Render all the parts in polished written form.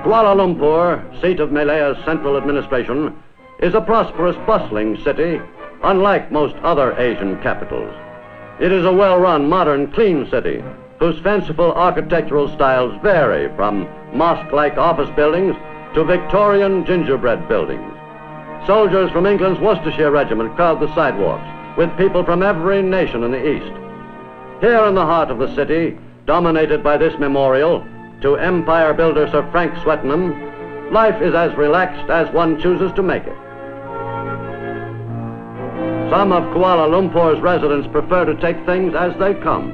Kuala Lumpur, seat of Malaya's central administration, is a prosperous, bustling city, unlike most other Asian capitals. It is a well-run, modern, clean city whose fanciful architectural styles vary from mosque-like office buildings to Victorian gingerbread buildings. Soldiers from England's Worcestershire Regiment crowd the sidewalks with people from every nation in the East. Here in the heart of the city, dominated by this memorial to empire builder Sir Frank Swettenham, life is as relaxed as one chooses to make it. Some of Kuala Lumpur's residents prefer to take things as they come.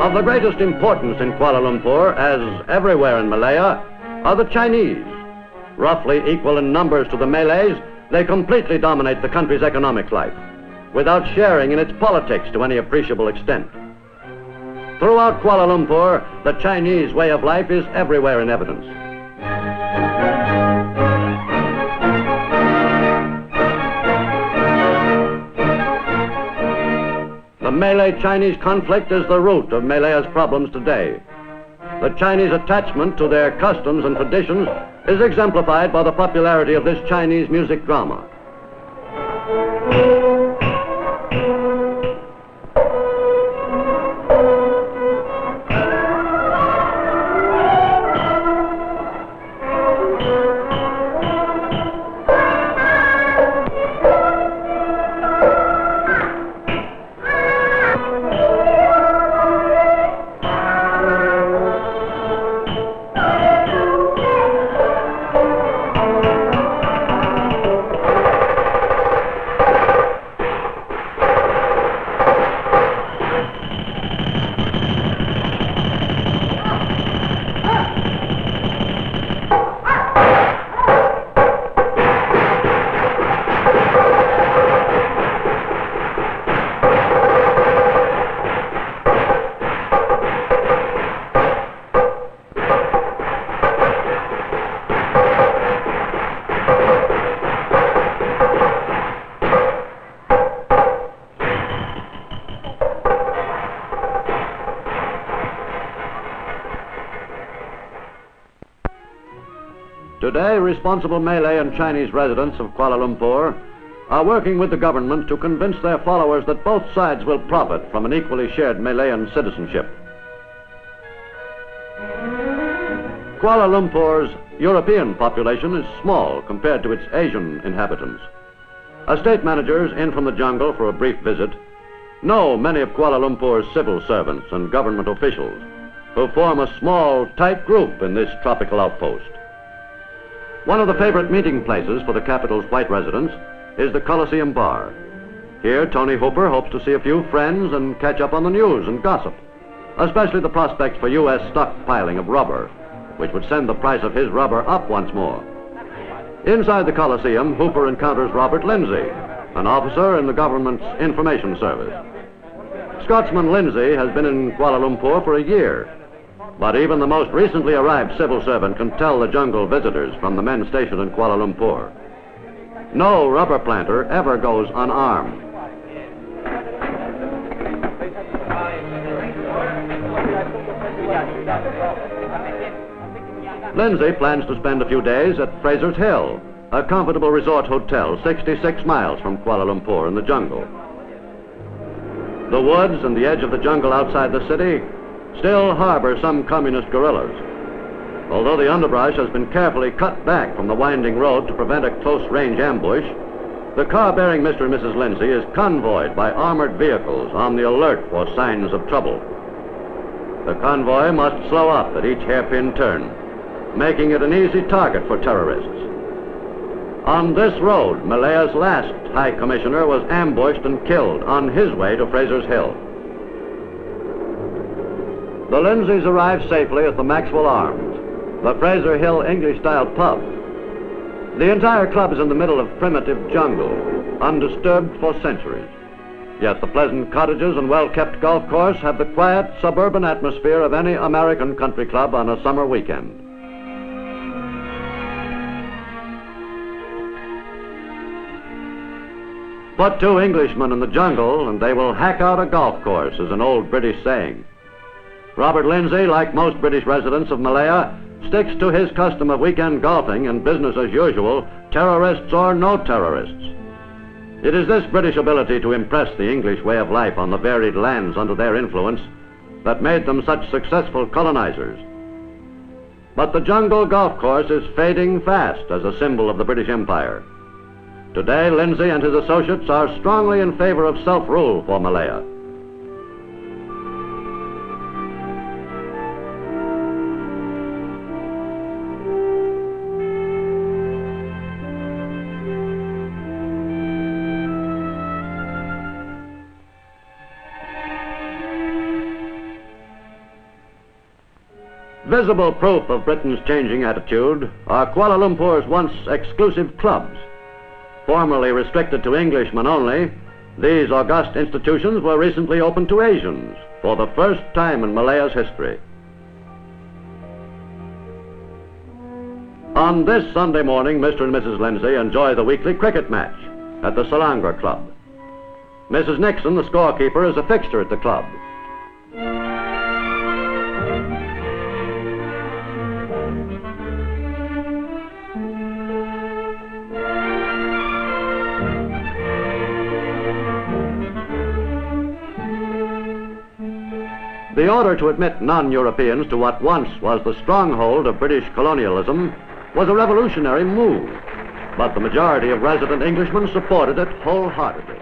Of the greatest importance in Kuala Lumpur, as everywhere in Malaya, are the Chinese. Roughly equal in numbers to the Malays, they completely dominate the country's economic life, without sharing in its politics to any appreciable extent. Throughout Kuala Lumpur, the Chinese way of life is everywhere in evidence. The Malay-Chinese conflict is the root of Malaya's problems today. The Chinese attachment to their customs and traditions is exemplified by the popularity of this Chinese music drama. Today, responsible Malay and Chinese residents of Kuala Lumpur are working with the government to convince their followers that both sides will profit from an equally shared Malayan citizenship. Kuala Lumpur's European population is small compared to its Asian inhabitants. Estate managers in from the jungle for a brief visit know many of Kuala Lumpur's civil servants and government officials who form a small, tight group in this tropical outpost. One of the favorite meeting places for the capital's white residents is the Coliseum Bar. Here, Tony Hooper hopes to see a few friends and catch up on the news and gossip, especially the prospects for U.S. stockpiling of rubber, which would send the price of his rubber up once more. Inside the Coliseum, Hooper encounters Robert Lindsay, an officer in the government's information service. Scotsman Lindsay has been in Kuala Lumpur for a year, but even the most recently arrived civil servant can tell the jungle visitors from the men stationed in Kuala Lumpur. No rubber planter ever goes unarmed. Lindsay plans to spend a few days at Fraser Hill, a comfortable resort hotel 66 miles from Kuala Lumpur in the jungle. The woods and the edge of the jungle outside the city still harbor some communist guerrillas. Although the underbrush has been carefully cut back from the winding road to prevent a close-range ambush, the car bearing Mr. and Mrs. Lindsay is convoyed by armored vehicles on the alert for signs of trouble. The convoy must slow up at each hairpin turn, making it an easy target for terrorists. On this road, Malaya's last High Commissioner was ambushed and killed on his way to Fraser's Hill. The Lindsays arrived safely at the Maxwell Arms, the Fraser Hill English-style pub. The entire club is in the middle of primitive jungle, undisturbed for centuries. Yet the pleasant cottages and well-kept golf course have the quiet suburban atmosphere of any American country club on a summer weekend. Put two Englishmen in the jungle and they will hack out a golf course, is an old British saying. Robert Lindsay, like most British residents of Malaya, sticks to his custom of weekend golfing and business as usual, terrorists or no terrorists. It is this British ability to impress the English way of life on the varied lands under their influence that made them such successful colonizers. But the jungle golf course is fading fast as a symbol of the British Empire. Today, Lindsay and his associates are strongly in favor of self-rule for Malaya. Visible proof of Britain's changing attitude are Kuala Lumpur's once exclusive clubs. Formerly restricted to Englishmen only, these august institutions were recently opened to Asians for the first time in Malaya's history. On this Sunday morning, Mr. and Mrs. Lindsay enjoy the weekly cricket match at the Salonga Club. Mrs. Nixon, the scorekeeper, is a fixture at the club. The order to admit non-Europeans to what once was the stronghold of British colonialism was a revolutionary move, but the majority of resident Englishmen supported it wholeheartedly.